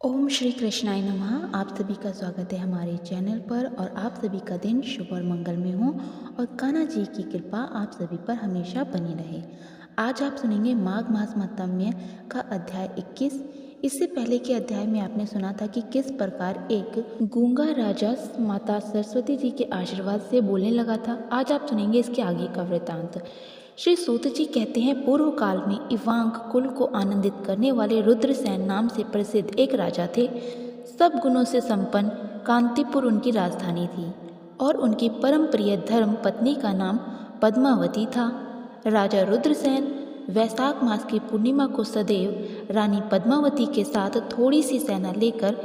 ओम श्री कृष्णाय नमः। आप सभी का स्वागत है हमारे चैनल पर और आप सभी का दिन शुभ और मंगलमय हो और कान्हा जी की कृपा आप सभी पर हमेशा बनी रहे। आज आप सुनेंगे माघ मास महात्म्य का अध्याय 21। इससे पहले के अध्याय में आपने सुना था कि किस प्रकार एक गूंगा राजा माता सरस्वती जी के आशीर्वाद से बोलने लगा था। आज आप सुनेंगे इसके आगे का वृतांत। श्री सूत जी कहते हैं, पूर्व काल में इवांग कुल को आनंदित करने वाले रुद्रसेन नाम से प्रसिद्ध एक राजा थे। सब गुणों से संपन्न कांतिपुर उनकी राजधानी थी और उनकी परम प्रिय धर्म पत्नी का नाम पद्मावती था। राजा रुद्रसेन वैशाख मास की पूर्णिमा को सदैव रानी पद्मावती के साथ थोड़ी सी सेना लेकर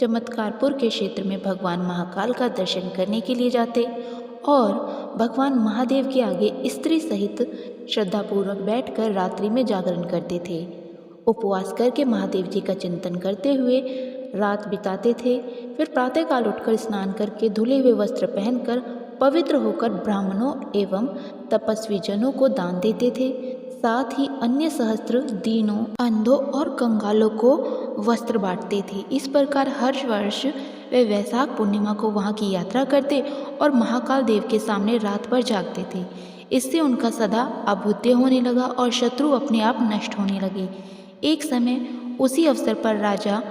चमत्कारपुर के क्षेत्र में भगवान महाकाल का दर्शन करने के लिए जाते और भगवान महादेव के आगे स्त्री सहित श्रद्धापूर्वक बैठकर रात्रि में जागरण करते थे। उपवास करके महादेव जी का चिंतन करते हुए रात बिताते थे। फिर प्रातःकाल उठकर स्नान करके धुले हुए वस्त्र पहनकर पवित्र होकर ब्राह्मणों एवं तपस्वी जनों को दान देते थे। साथ ही अन्य सहस्त्र दीनों, अंधों और कंगालों को वस्त्र बांटते थे। इस प्रकार हर वर्ष वे वैशाख पूर्णिमा को वहाँ की यात्रा करते और महाकाल देव के सामने रात भर जागते थे। इससे उनका सदा अभुद्य होने लगा और शत्रु अपने आप नष्ट होने लगे। एक समय उसी अवसर पर राजा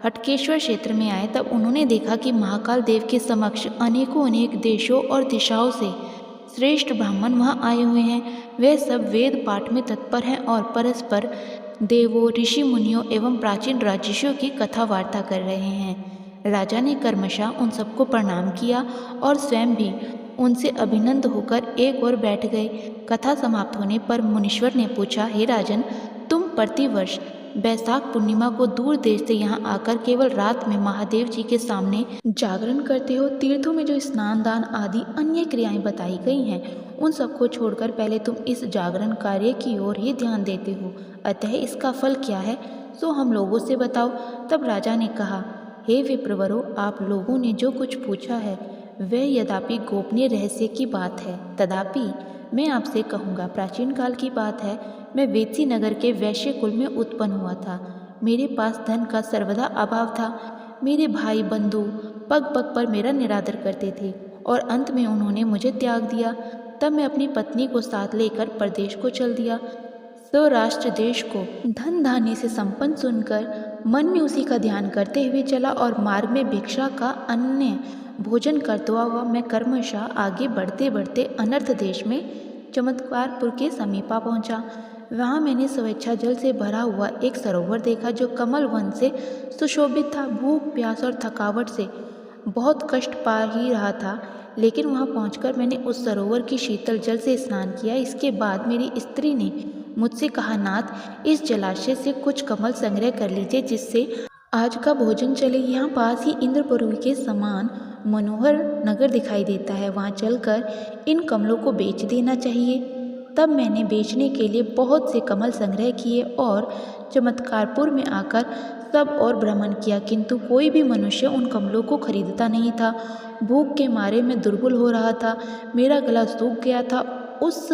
हटकेश्वर क्षेत्र में आए, तब उन्होंने देखा कि महाकाल देव के समक्ष अनेकों अनेक देशों और दिशाओं से श्रेष्ठ ब्राह्मण वहाँ आए हुए हैं। वे सब वेद पाठ में तत्पर हैं और परस्पर देवों, ऋषि मुनियों एवं प्राचीन राजर्षियों की कथा वार्ता कर रहे हैं। राजा ने कर्मशः उन सबको प्रणाम किया और स्वयं भी उनसे अभिनंद होकर एक ओर बैठ गए। कथा समाप्त होने पर मुनीश्वर ने पूछा, हे राजन, तुम प्रतिवर्ष वैशाख पूर्णिमा को दूर देश से यहाँ आकर केवल रात में महादेव जी के सामने जागरण करते हो। तीर्थों में जो स्नान, दान आदि अन्य क्रियाएं बताई गई हैं, उन सबको छोड़कर पहले तुम इस जागरण कार्य की ओर ही ध्यान देते हो। अतः इसका फल क्या है, सो हम लोगों से बताओ। तब राजा ने कहा, हे विप्रवरों, आप लोगों ने जो कुछ पूछा है वह यद्यपि गोपनीय रहस्य की बात है, तथापि मैं आपसे कहूँगा। प्राचीन काल की बात है, मैं वेदसी नगर के वैश्य कुल में उत्पन्न हुआ था। मेरे पास धन का सर्वदा अभाव था। मेरे भाई बंधु पग पग पर मेरा निरादर करते थे और अंत में उन्होंने मुझे त्याग दिया। तब मैं अपनी पत्नी को साथ लेकर परदेश को चल दिया। स्वराष्ट्र देश को धन धान्य से संपन्न सुनकर मन में उसी का ध्यान करते हुए चला और मार्ग में भिक्षा का अन्य भोजन करता हुआ मैं कर्मशः आगे बढ़ते बढ़ते अनर्थ देश में चमत्कारपुर के समीपा पहुंचा। वहाँ मैंने स्वेच्छा जल से भरा हुआ एक सरोवर देखा जो कमल वन से सुशोभित था। भूख, प्यास और थकावट से बहुत कष्ट पा ही रहा था, लेकिन वहाँ पहुंचकर मैंने उस सरोवर की शीतल जल से स्नान किया। इसके बाद मेरी स्त्री ने मुझसे कहा, नाथ, इस जलाशय से कुछ कमल संग्रह कर लीजिए जिससे आज का भोजन चले। यहाँ पास ही इंद्रपुरी के समान मनोहर नगर दिखाई देता है, वहाँ चलकर इन कमलों को बेच देना चाहिए। तब मैंने बेचने के लिए बहुत से कमल संग्रह किए और चमत्कारपुर में आकर सब और भ्रमण किया, किंतु कोई भी मनुष्य उन कमलों को खरीदता नहीं था। भूख के मारे मैं दुर्बल हो रहा था, मेरा गला सूख गया था। उस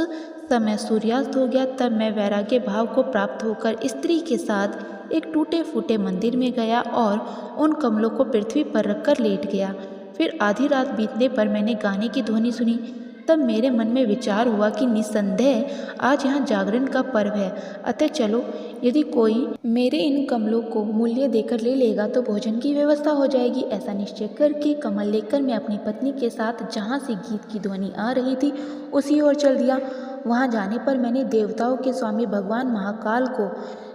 समय सूर्यास्त हो गया। तब मैं वैराग्य भाव को प्राप्त होकर स्त्री के साथ एक टूटे फूटे मंदिर में गया और उन कमलों को पृथ्वी पर रखकर लेट गया। फिर आधी रात बीतने पर मैंने गाने की ध्वनि सुनी। तब मेरे मन में विचार हुआ कि निस्संदेह आज यहाँ जागरण का पर्व है, अतः चलो, यदि कोई मेरे इन कमलों को मूल्य देकर ले लेगा तो भोजन की व्यवस्था हो जाएगी। ऐसा निश्चय करके कमल लेकर मैं अपनी पत्नी के साथ जहाँ से गीत की ध्वनि आ रही थी उसी ओर चल दिया। वहाँ जाने पर मैंने देवताओं के स्वामी भगवान महाकाल को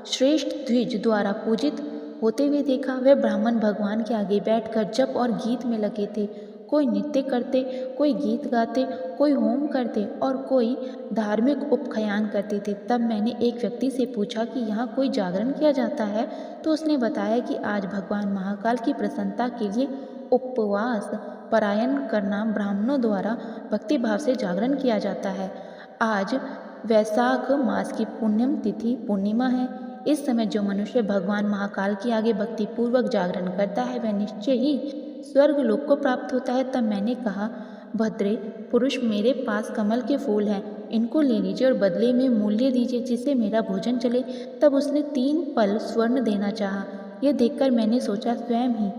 श्रेष्ठ द्विज द्वारा पूजित होते हुए देखा। वे ब्राह्मण भगवान के आगे बैठकर जप और गीत में लगे थे। कोई नृत्य करते, कोई गीत गाते, कोई होम करते और कोई धार्मिक उपख्यान करते थे। तब मैंने एक व्यक्ति से पूछा कि यहाँ कोई जागरण किया जाता है, तो उसने बताया कि आज भगवान महाकाल की प्रसन्नता के लिए उपवास परायण करना ब्राह्मणों द्वारा भक्ति भाव से जागरण किया जाता है। आज वैशाख मास की पुण्यम तिथि पूर्णिमा है। इस समय जो मनुष्य भगवान महाकाल के आगे भक्ति पूर्वक जागरण करता है वह निश्चय ही स्वर्ग लोक को प्राप्त होता है। तब मैंने कहा, भद्रे पुरुष, मेरे पास कमल के फूल हैं, इनको ले लीजिए और बदले में मूल्य दीजिए जिससे मेरा भोजन चले। तब उसने 3 पल स्वर्ण देना चाहा, यह देखकर मैंने सोचा स्वयं ही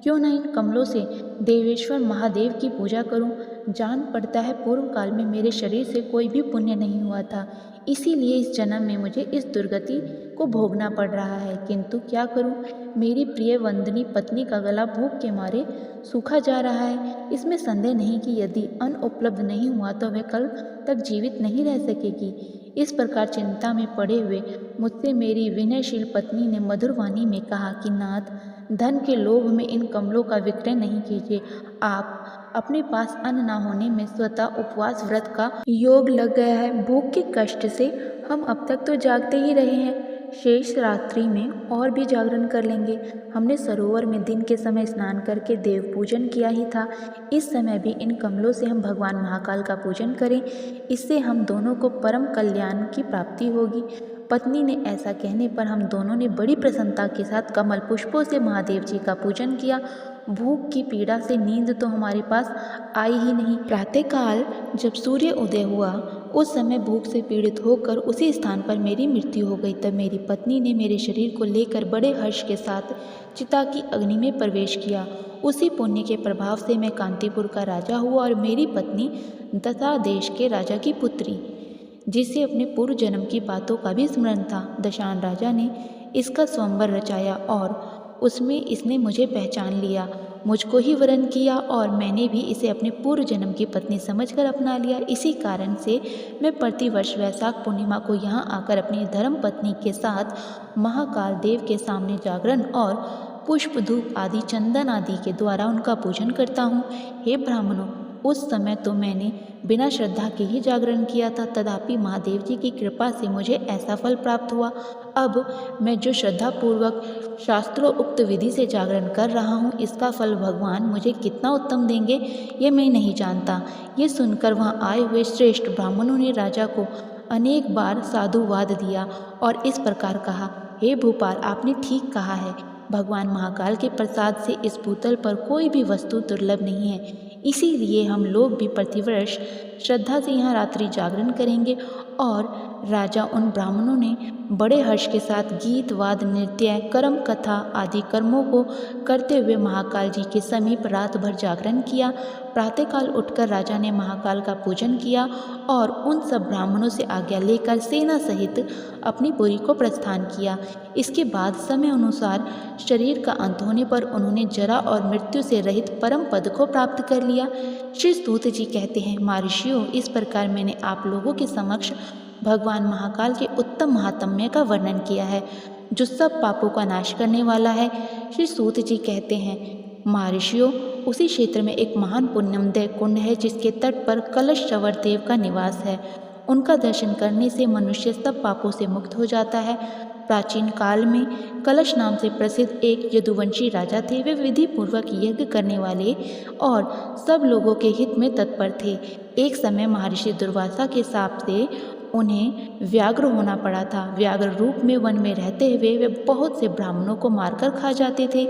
क्यों न इन कमलों से देवेश्वर महादेव की पूजा करूं। जान पड़ता है पूर्व काल में मेरे शरीर से कोई भी पुण्य नहीं हुआ था, इसीलिए इस जन्म में मुझे इस दुर्गति को भोगना पड़ रहा है। किंतु क्या करूं, मेरी प्रिय वंदनी पत्नी का गला भूख के मारे सूखा जा रहा है। इसमें संदेह नहीं कि यदि अन्न उपलब्ध नहीं हुआ तो वह कल तक जीवित नहीं रह सकेगी। इस प्रकार चिंता में पड़े हुए मुझसे मेरी विनयशील पत्नी ने मधुर वाणी में कहा कि नाथ, धन के लोभ में इन कमलों का विक्रय नहीं कीजिए। आप अपने पास अन्न न होने में स्वतः उपवास व्रत का योग लग गया है। भूख के कष्ट से हम अब तक तो जागते ही रहे हैं, शेष रात्रि में और भी जागरण कर लेंगे। हमने सरोवर में दिन के समय स्नान करके देव पूजन किया ही था। इस समय भी इन कमलों से हम भगवान महाकाल का पूजन करें, इससे हम दोनों को परम कल्याण की प्राप्ति होगी। पत्नी ने ऐसा कहने पर हम दोनों ने बड़ी प्रसन्नता के साथ कमल पुष्पों से महादेव जी का पूजन किया। भूख की पीड़ा से नींद तो हमारे पास आई ही नहीं। प्रातःकाल जब सूर्य उदय हुआ, उस समय भूख से पीड़ित होकर उसी स्थान पर मेरी मृत्यु हो गई। तब मेरी पत्नी ने मेरे शरीर को लेकर बड़े हर्ष के साथ चिता की अग्नि में प्रवेश किया। उसी पुण्य के प्रभाव से मैं कांतीपुर का राजा हुआ और मेरी पत्नी दशा देश के राजा की पुत्री, जिसे अपने पूर्व जन्म की बातों का भी स्मरण था। दशान राजा ने इसका स्वयंवर रचाया और उसमें इसने मुझे पहचान लिया, मुझको ही वरण किया और मैंने भी इसे अपने पूर्व जन्म की पत्नी समझकर अपना लिया। इसी कारण से मैं प्रतिवर्ष वैशाख पूर्णिमा को यहाँ आकर अपनी धर्म पत्नी के साथ महाकाल देव के सामने जागरण और पुष्प धूप आदि चंदन आदि के द्वारा उनका पूजन करता हूँ। हे ब्राह्मणों, उस समय तो मैंने बिना श्रद्धा के ही जागरण किया था, तथापि महादेव जी की कृपा से मुझे ऐसा फल प्राप्त हुआ। अब मैं जो श्रद्धापूर्वक शास्त्रों उक्त विधि से जागरण कर रहा हूँ, इसका फल भगवान मुझे कितना उत्तम देंगे ये मैं नहीं जानता। ये सुनकर वहाँ आए हुए श्रेष्ठ ब्राह्मणों ने राजा को अनेक बार साधुवाद दिया और इस प्रकार कहा, हे भूपाल, आपने ठीक कहा है। भगवान महाकाल के प्रसाद से इस भूतल पर कोई भी वस्तु दुर्लभ नहीं है, इसीलिए हम लोग भी प्रतिवर्ष श्रद्धा से यहाँ रात्रि जागरण करेंगे। और राजा उन ब्राह्मणों ने बड़े हर्ष के साथ गीत वाद नृत्य कर्म कथा आदि कर्मों को करते हुए महाकाल जी के समीप रात भर जागरण किया। प्रातःकाल उठकर राजा ने महाकाल का पूजन किया और उन सब ब्राह्मणों से आज्ञा लेकर सेना सहित अपनी पुरी को प्रस्थान किया। इसके बाद समय अनुसार शरीर का अंत होने पर उन्होंने जरा और मृत्यु से रहित परम पद को प्राप्त कर लिया। श्री सूत जी कहते हैं, महर्षियों, इस प्रकार मैंने आप लोगों के समक्ष भगवान महाकाल के उत्तम महात्म्य का वर्णन किया है, जो सब पापों का नाश करने वाला है। श्री सूत जी कहते हैं, महर्षियों, उसी क्षेत्र में एक महान पुण्यमदय कुंड है, जिसके तट पर कलश चवर देव का निवास है। उनका दर्शन करने से मनुष्य सब पापों से मुक्त हो जाता है। प्राचीन काल में कलश नाम से प्रसिद्ध एक यदुवंशी राजा थे। वे विधि पूर्वक यज्ञ करने वाले और सब लोगों के हित में तत्पर थे। एक समय महर्षि दुर्वासा के शाप से उन्हें व्याघ्र होना पड़ा था। व्याघ्र रूप में वन में रहते हुए वे बहुत से ब्राह्मणों को मारकर खा जाते थे।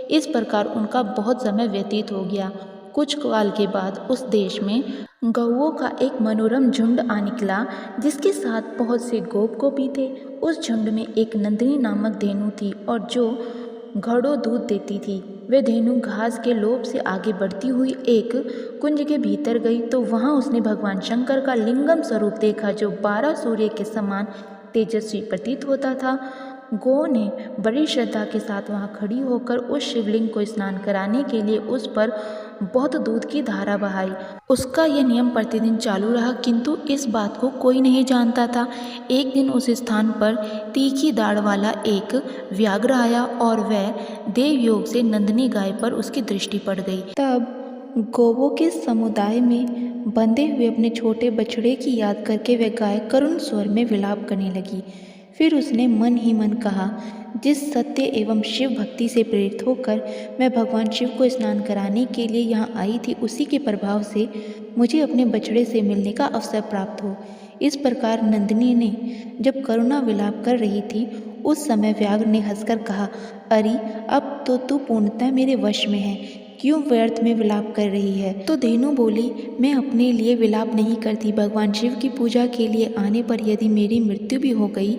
इस प्रकार उनका बहुत समय व्यतीत हो गया। कुछ काल के बाद उस देश में गौओं का एक मनोरम झुंड आ निकला, जिसके साथ बहुत से गोप गोपी थे। उस झुंड में एक नंदिनी नामक धेनु थी और जो घड़ों दूध देती थी। वह धेनु घास के लोभ से आगे बढ़ती हुई एक कुंज के भीतर गई तो वहां उसने भगवान शंकर का लिंगम स्वरूप देखा, जो 12 सूर्य के समान तेजस्वी प्रतीत होता था। गौ ने बड़ी श्रद्धा के साथ वहां खड़ी होकर उस शिवलिंग को स्नान कराने के लिए उस पर बहुत दूध की धारा बहाई। उसका यह नियम प्रतिदिन चालू रहा, किंतु इस बात को कोई नहीं जानता था। एक दिन उस स्थान पर तीखी दाढ़ वाला एक व्याघ्र आया और वह देव योग से नंदिनी गाय पर उसकी दृष्टि पड़ गई। तब गौवों के समुदाय में बंधे हुए अपने छोटे बछड़े की याद करके वह गाय करुण स्वर में विलाप करने लगी। फिर उसने मन ही मन कहा, जिस सत्य एवं शिव भक्ति से प्रेरित होकर मैं भगवान शिव को स्नान कराने के लिए यहाँ आई थी, उसी के प्रभाव से मुझे अपने बछड़े से मिलने का अवसर प्राप्त हो। इस प्रकार नंदिनी ने जब करुणा विलाप कर रही थी, उस समय व्याघ्र ने हंसकर कहा, अरे अब तो तू पूर्णतः मेरे वश में है, क्यों व्यर्थ में विलाप कर रही है? तो धेनु बोली, मैं अपने लिए विलाप नहीं करती। भगवान शिव की पूजा के लिए आने पर यदि मेरी मृत्यु भी हो गई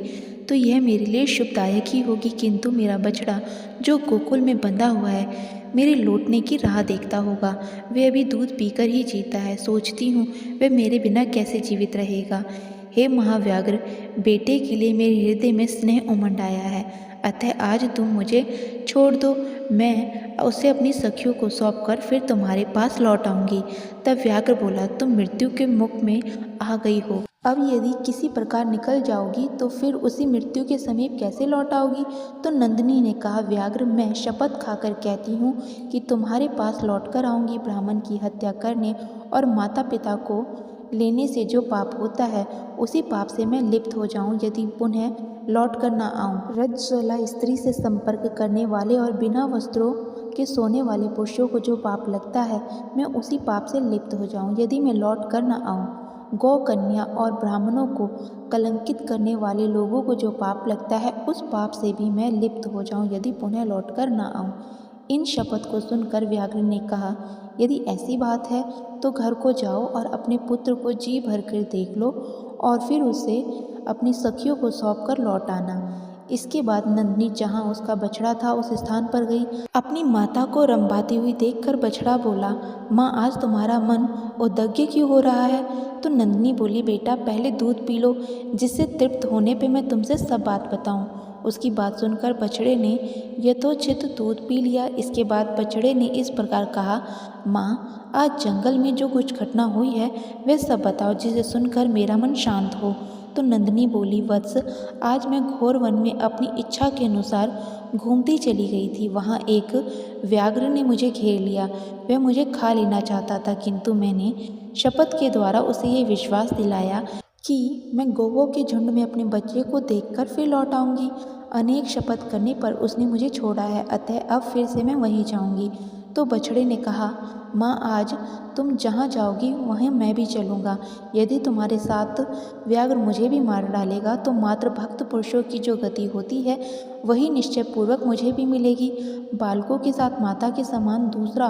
तो यह मेरे लिए शुभदायक ही होगी, किंतु मेरा बछड़ा जो गोकुल में बंधा हुआ है मेरे लौटने की राह देखता होगा। वह अभी दूध पीकर ही जीता है। सोचती हूँ वह मेरे बिना कैसे जीवित रहेगा। हे महाव्याघ्र, बेटे के लिए मेरे हृदय में स्नेह उमड़ आया है, अतः आज तुम मुझे छोड़ दो, मैं उसे अपनी सखियों को सौंपकर फिर तुम्हारे पास लौट आऊँगी। तब व्याघ्र बोला, तुम मृत्यु के मुख में आ गई हो, अब यदि किसी प्रकार निकल जाओगी तो फिर उसी मृत्यु के समीप कैसे लौट आओगी। तो नंदिनी ने कहा, व्याघ्र, मैं शपथ खाकर कहती हूँ कि तुम्हारे पास लौटकर आऊँगी। ब्राह्मण की हत्या करने और माता पिता को लेने से जो पाप होता है उसी पाप से मैं लिप्त हो जाऊं यदि पुनः लौट कर ना आऊं। रजस्वला स्त्री से संपर्क करने वाले और बिना वस्त्रों के सोने वाले पुरुषों को जो पाप लगता है मैं उसी पाप से लिप्त हो जाऊं यदि मैं लौट कर ना आऊं। गौ कन्या और ब्राह्मणों को कलंकित करने वाले लोगों को जो पाप लगता है उस पाप से भी मैं लिप्त हो जाऊं यदि पुनः लौट कर ना आऊं। इन शपथ को सुनकर व्याघ्र ने कहा, यदि ऐसी बात है तो घर को जाओ और अपने पुत्र को जी भर कर देख लो और फिर उसे अपनी सखियों को सौंप कर लौट आना। इसके बाद नंदिनी जहाँ उसका बछड़ा था उस स्थान पर गई। अपनी माता को रंभाती हुई देखकर बछड़ा बोला, माँ, आज तुम्हारा मन उद्विग्न क्यों हो रहा है। तो नंदिनी बोली, बेटा, पहले दूध पी लो, जिससे तृप्त होने पे मैं तुमसे सब बात बताऊं। उसकी बात सुनकर बछड़े ने यथोचित दूध पी लिया। इसके बाद बछड़े ने इस प्रकार कहा, माँ, आज जंगल में जो कुछ घटना हुई है वह सब बताओ, जिसे सुनकर मेरा मन शांत हो। तो नंदिनी बोली, वत्स, आज मैं घोर वन में अपनी इच्छा के अनुसार घूमती चली गई थी। वहाँ एक व्याघ्र ने मुझे घेर लिया। वह मुझे खा लेना चाहता था, किंतु मैंने शपथ के द्वारा उसे ये विश्वास दिलाया कि मैं गौओं के झुंड में अपने बच्चे को देखकर फिर लौट आऊँगी। अनेक शपथ करने पर उसने मुझे छोड़ा है, अतः अब फिर से मैं वहीं जाऊँगी। तो बछड़े ने कहा, माँ, आज तुम जहाँ जाओगी वहीं मैं भी चलूँगा। यदि तुम्हारे साथ व्याघ्र मुझे भी मार डालेगा तो मात्र भक्त पुरुषों की जो गति होती है वही निश्चय पूर्वक मुझे भी मिलेगी। बालकों के साथ माता के समान दूसरा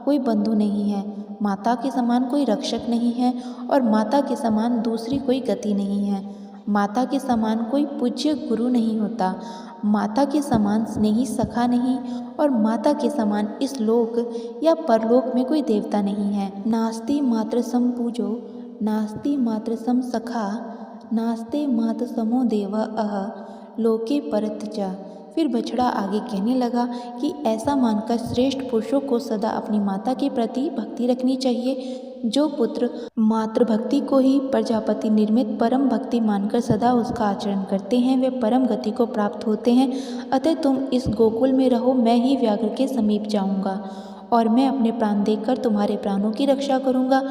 कोई बंधु नहीं है, माता के समान कोई रक्षक नहीं है और माता के समान दूसरी कोई गति नहीं है। माता के समान कोई पूज्य गुरु नहीं होता, माता के समान स्नेही सखा नहीं और माता के समान इस लोक या परलोक में कोई देवता नहीं है। नास्ति मात्र सम पूजो, नास्ति मात्र सम सखा, नास्ते मात्र समो देव अह लोके परत च। फिर बछड़ा आगे कहने लगा कि ऐसा मानकर श्रेष्ठ पुरुषों को सदा अपनी माता के प्रति भक्ति रखनी चाहिए। जो पुत्र मातृभक्ति को ही प्रजापति निर्मित परम भक्ति मानकर सदा उसका आचरण करते हैं वे परम गति को प्राप्त होते हैं। अतः तुम इस गोकुल में रहो, मैं ही व्याघ्र के समीप जाऊंगा और मैं अपने प्राण देकर तुम्हारे प्राणों की रक्षा करूंगा।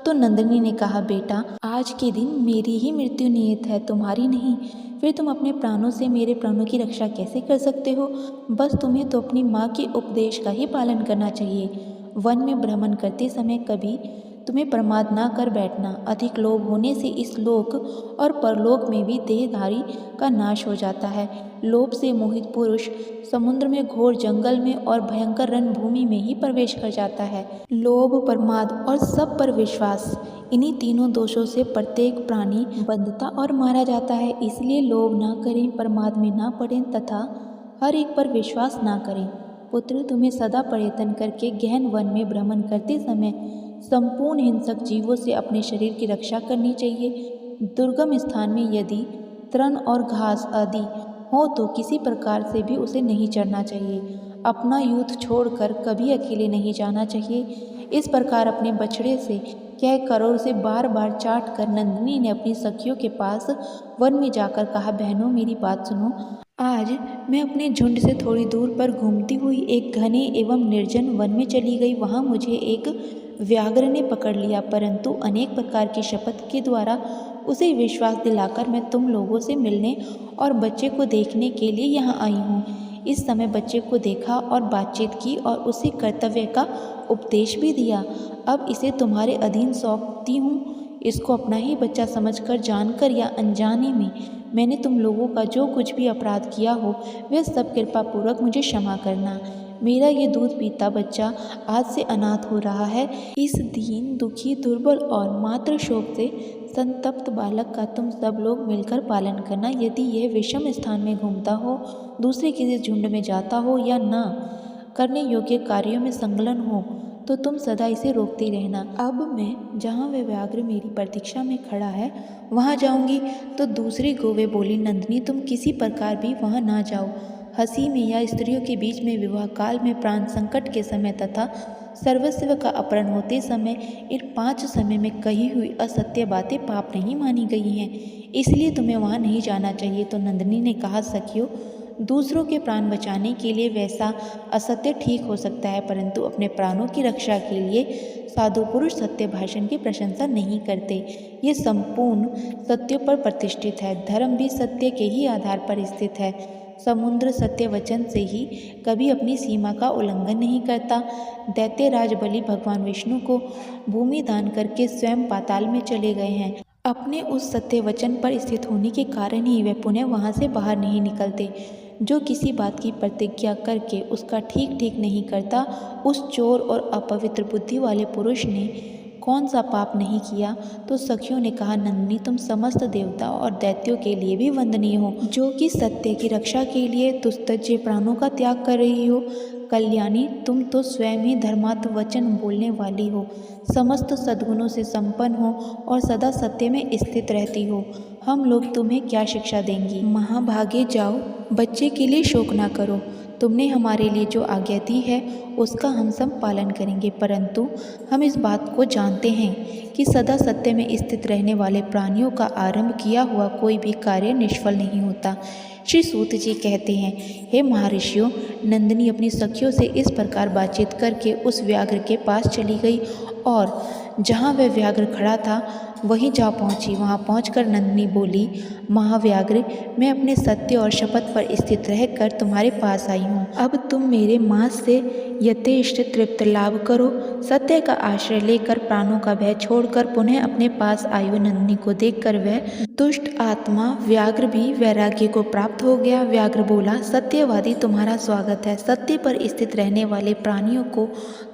तो नंदिनी ने कहा, बेटा, आज के दिन मेरी ही मृत्यु नियत है, तुम्हारी नहीं। फिर तुम अपने प्राणों से मेरे प्राणों की रक्षा कैसे कर सकते हो। बस तुम्हें तो अपनी माँ के उपदेश का ही पालन करना चाहिए। वन में भ्रमण करते समय कभी तुम्हें प्रमाद ना कर बैठना। अधिक लोभ होने से इस लोक और परलोक में भी देहधारी का नाश हो जाता है। लोभ से मोहित पुरुष समुद्र में, घोर जंगल में और भयंकर रणभूमि में ही प्रवेश कर जाता है। लोभ, प्रमाद और सब पर विश्वास, इन्हीं तीनों दोषों से प्रत्येक प्राणी बंधता और मारा जाता है। इसलिए लोभ ना करें, प्रमाद में ना पड़ें तथा हर एक पर विश्वास ना करें। पुत्र, तुम्हें सदा प्रयत्न करके गहन वन में भ्रमण करते समय संपूर्ण हिंसक जीवों से अपने शरीर की रक्षा करनी चाहिए। दुर्गम स्थान में यदि तृण और घास आदि हो तो किसी प्रकार से भी उसे नहीं चढ़ना चाहिए। अपना यूथ छोड़कर कभी अकेले नहीं जाना चाहिए। इस प्रकार अपने बछड़े से कहकर और उसे बार बार चाट कर नंदिनी ने अपनी सखियों के पास वन में जाकर कहा, बहनों, मेरी बात सुनो। आज मैं अपने झुंड से थोड़ी दूर पर घूमती हुई एक घने एवं निर्जन वन में चली गई। वहाँ मुझे एक व्याघ्र ने पकड़ लिया, परंतु अनेक प्रकार की शपथ के द्वारा उसे विश्वास दिलाकर मैं तुम लोगों से मिलने और बच्चे को देखने के लिए यहाँ आई हूँ। इस समय बच्चे को देखा और बातचीत की और उसे कर्तव्य का उपदेश भी दिया। अब इसे तुम्हारे अधीन सौंपती हूँ। इसको अपना ही बच्चा समझकर, जानकर या अनजाने में मैंने तुम लोगों का जो कुछ भी अपराध किया हो वह सब कृपा पूर्वक मुझे क्षमा करना। मेरा ये दूध पीता बच्चा आज से अनाथ हो रहा है। इस दीन, दुखी, दुर्बल और मातृ शोक से संतप्त बालक का तुम सब लोग मिलकर पालन करना। यदि यह विषम स्थान में घूमता हो, दूसरे किसी झुंड में जाता हो या न करने योग्य कार्यों में संलग्न हो तो तुम सदा इसे रोकते रहना। अब मैं जहाँ वह व्याघ्र मेरी प्रतीक्षा में खड़ा है वहाँ जाऊँगी। तो दूसरी गौवें बोली, नंदिनी तुम किसी प्रकार भी वहाँ ना जाओ। हंसी में या स्त्रियों के बीच में, विवाह काल में, प्राण संकट के समय तथा सर्वस्व का अपहरण होते समय, इन 5 समय में कही हुई असत्य बातें पाप नहीं मानी गई हैं, इसलिए तुम्हें वहाँ नहीं जाना चाहिए। तो नंदिनी ने कहा, सखियों, दूसरों के प्राण बचाने के लिए वैसा असत्य ठीक हो सकता है, परंतु अपने प्राणों की रक्षा के लिए साधु पुरुष सत्य भाषण की प्रशंसा नहीं करते। ये संपूर्ण सत्यों पर प्रतिष्ठित है। धर्म भी सत्य के ही आधार पर स्थित है। समुद्र सत्य वचन से ही कभी अपनी सीमा का उल्लंघन नहीं करता। दैत्यराज बलि भगवान विष्णु को भूमि दान करके स्वयं पाताल में चले गए हैं। अपने उस सत्य वचन पर स्थित होने के कारण ही वे पुनः वहाँ से बाहर नहीं निकलते। जो किसी बात की प्रतिज्ञा करके उसका ठीक ठीक नहीं करता, उस चोर और अपवित्र बुद्धि वाले पुरुष ने कौन सा पाप नहीं किया। तो सखियों ने कहा, नंदिनी तुम समस्त देवता और दैत्यों के लिए भी वंदनीय हो, जो कि सत्य की रक्षा के लिए तुस्तज्य प्राणों का त्याग कर रही हो। कल्याणी, तुम तो स्वयं ही धर्मात्म वचन बोलने वाली हो, समस्त सद्गुणों से संपन्न हो और सदा सत्य में स्थित रहती हो। हम लोग तुम्हें क्या शिक्षा देंगी? महाभागे जाओ, बच्चे के लिए शोक ना करो। तुमने हमारे लिए जो आज्ञा दी है उसका हम सब पालन करेंगे, परंतु हम इस बात को जानते हैं कि सदा सत्य में स्थित रहने वाले प्राणियों का आरंभ किया हुआ कोई भी कार्य निष्फल नहीं होता। श्री सूत जी कहते हैं, हे महर्षियों, नंदिनी अपनी सखियों से इस प्रकार बातचीत करके उस व्याघ्र के पास चली गई और जहाँ वह व्याघ्र खड़ा था वहीं जा पहुँची। वहाँ पहुँचकर नंदिनी बोली, महाव्याघ्र, मैं अपने सत्य और शपथ पर स्थित रहकर तुम्हारे पास आई हूँ। अब तुम मेरे मांस से यथेष्ट तृप्त लाभ करो। सत्य का आश्रय लेकर प्राणों का भय छोड़कर पुनः अपने पास आई हुई नंदिनी को देखकर वह दुष्ट आत्मा व्याघ्र भी वैराग्य को प्राप्त हो गया। व्याघ्र बोला, सत्यवादी तुम्हारा स्वागत है। सत्य पर स्थित रहने वाले प्राणियों को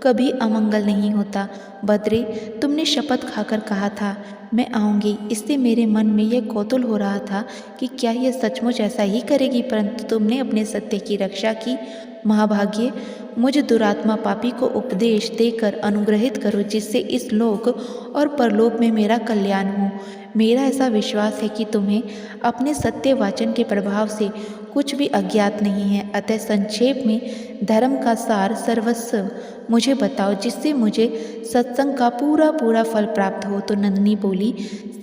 कभी अमंगल नहीं होता। बद्री, तुमने शपथ खाकर कहा था मैं आऊँगी, इससे मेरे मन में यह कौतूहल हो रहा था कि क्या यह सचमुच ऐसा ही करेगी, परंतु तुमने अपने सत्य की रक्षा की। महाभाग्य, मुझ दुरात्मा पापी को उपदेश देकर अनुग्रहित करो, जिससे इस लोक और परलोक में मेरा कल्याण हो। मेरा ऐसा विश्वास है कि तुम्हें अपने सत्य वाचन के प्रभाव से कुछ भी अज्ञात नहीं है। अतः संक्षेप में धर्म का सार सर्वस्व मुझे बताओ, जिससे मुझे सत्संग का पूरा पूरा फल प्राप्त हो। तो नंदिनी बोली,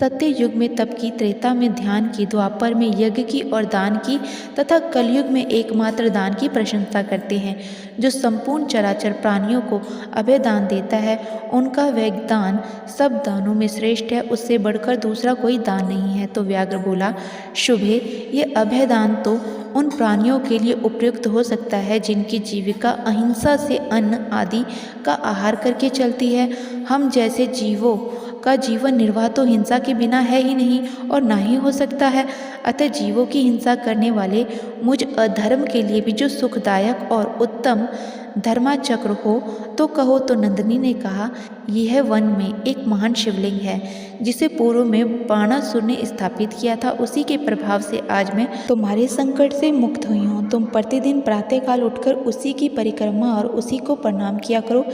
सत्य युग में तप की, त्रेता में ध्यान की, द्वापर में यज्ञ की और दान की तथा कलयुग में एकमात्र दान की प्रशंसा करते हैं। जो संपूर्ण चराचर प्राणियों को अभय दान देता है, उनका वह दान सब दानों में श्रेष्ठ है, उससे बढ़कर दूसरा कोई दान नहीं है। तो व्याघ्र बोला, शुभे, ये अभय दान तो उन प्राणियों के लिए उपयुक्त हो सकता है जिनकी जीविका अहिंसा से अन्न आदि का आहार करके चलती है। हम जैसे जीवों का जीवन निर्वाह तो हिंसा के बिना है ही नहीं और ना ही हो सकता है। अतः जीवों की हिंसा करने वाले मुझ अधर्म के लिए भी जो सुखदायक और उत्तम धर्माचक्र हो तो कहो। तो नंदिनी ने कहा, यह वन में एक महान शिवलिंग है जिसे पूर्व में बाणासुर ने स्थापित किया था। उसी के प्रभाव से आज मैं तुम्हारे संकट से मुक्त हुई हूँ। तुम प्रतिदिन प्रातःकाल उठकर उसी की परिक्रमा और उसी को प्रणाम किया करो,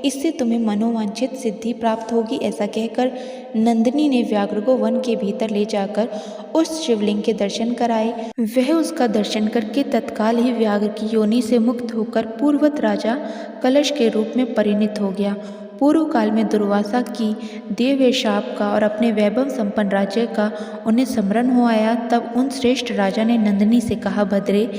इससे तुम्हें मनोवांछित सिद्धि प्राप्त होगी। ऐसा कहकर नंदिनी ने व्याघ्र को वन के भीतर ले जाकर उस शिवलिंग के दर्शन कराए। वह उसका दर्शन करके तत्काल ही व्याघ्र की योनि से मुक्त होकर पूर्ववत राजा कलश के रूप में परिणत हो गया। पूर्व काल में दुर्वासा की देव शाप का और अपने वैभव संपन्न राज्य का उन्हें स्मरण हो आया। तब उन श्रेष्ठ राजा ने नंदिनी से कहा, भद्रे,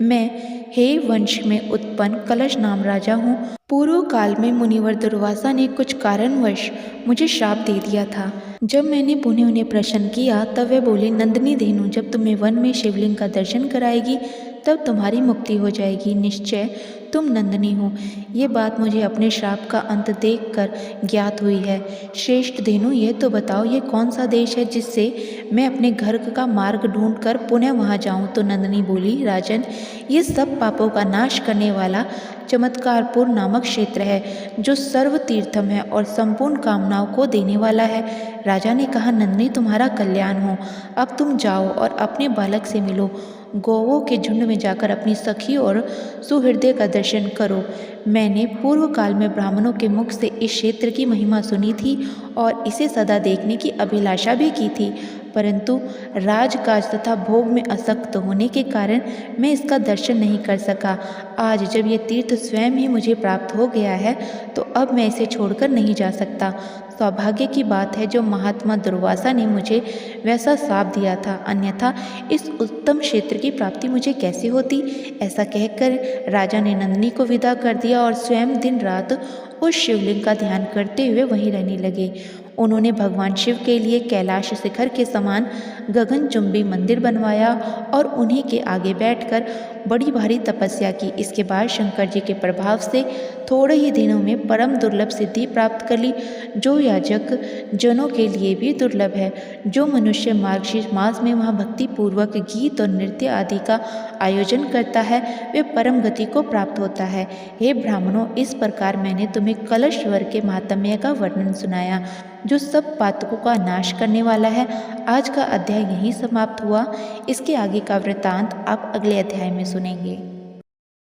मैं हे वंश में उत्पन्न कलश नाम राजा हूँ। पूर्व काल में मुनिवर दुर्वासा ने कुछ कारणवश मुझे श्राप दे दिया था। जब मैंने पुनः उन्हें प्रश्न किया तब वे बोले, नंदिनी धेनु, जब तुम्हें वन में शिवलिंग का दर्शन कराएगी तब तुम्हारी मुक्ति हो जाएगी। निश्चय तुम नंदिनी हो। ये बात मुझे अपने श्राप का अंत देखकर ज्ञात हुई है। श्रेष्ठ धेनु, यह तो बताओ, ये कौन सा देश है जिससे मैं अपने घर का मार्ग ढूंढकर पुनः वहाँ जाऊँ। तो नंदिनी बोली, राजन, ये सब पापों का नाश करने वाला चमत्कारपुर नामक क्षेत्र है, जो सर्व तीर्थम है और संपूर्ण कामनाओं को देने वाला है। राजा ने कहा, नंदिनी, तुम्हारा कल्याण हो। अब तुम जाओ और अपने बालक से मिलो। गौवों के झुंड में जाकर अपनी सखी और सुहृदय का दर्शन करो। मैंने पूर्व काल में ब्राह्मणों के मुख से इस क्षेत्र की महिमा सुनी थी और इसे सदा देखने की अभिलाषा भी की थी, परंतु राजकाज तथा भोग में आसक्त होने के कारण मैं इसका दर्शन नहीं कर सका। आज जब ये तीर्थ स्वयं ही मुझे प्राप्त हो गया है, तो अब मैं इसे छोड़कर नहीं जा सकता। सौभाग्य की बात है जो महात्मा दुर्वासा ने मुझे वैसा शाप दिया था, अन्यथा इस उत्तम क्षेत्र की प्राप्ति मुझे कैसे होती। ऐसा कहकर राजा ने नंदिनी को विदा कर दिया और स्वयं दिन रात उस शिवलिंग का ध्यान करते हुए वहीं रहने लगे। उन्होंने भगवान शिव के लिए कैलाश शिखर के समान गगनचुंबी मंदिर बनवाया और उन्हीं के आगे बैठकर बड़ी भारी तपस्या की। इसके बाद शंकर जी के प्रभाव से थोड़े ही दिनों में परम दुर्लभ सिद्धि प्राप्त कर ली, जो याजक जनों के लिए भी दुर्लभ है। जो मनुष्य मार्गशीर्ष मास में वहाँ भक्ति पूर्वक गीत और नृत्य आदि का आयोजन करता है, वे परम गति को प्राप्त होता है। हे ब्राह्मणों, इस प्रकार मैंने तुम्हें कलश वर के महात्म्य का वर्णन सुनाया, जो सब पातकों का नाश करने वाला है। आज का अध्याय यहीं समाप्त हुआ। इसके आगे का वृतांत आप अगले अध्याय में सुनेंगे।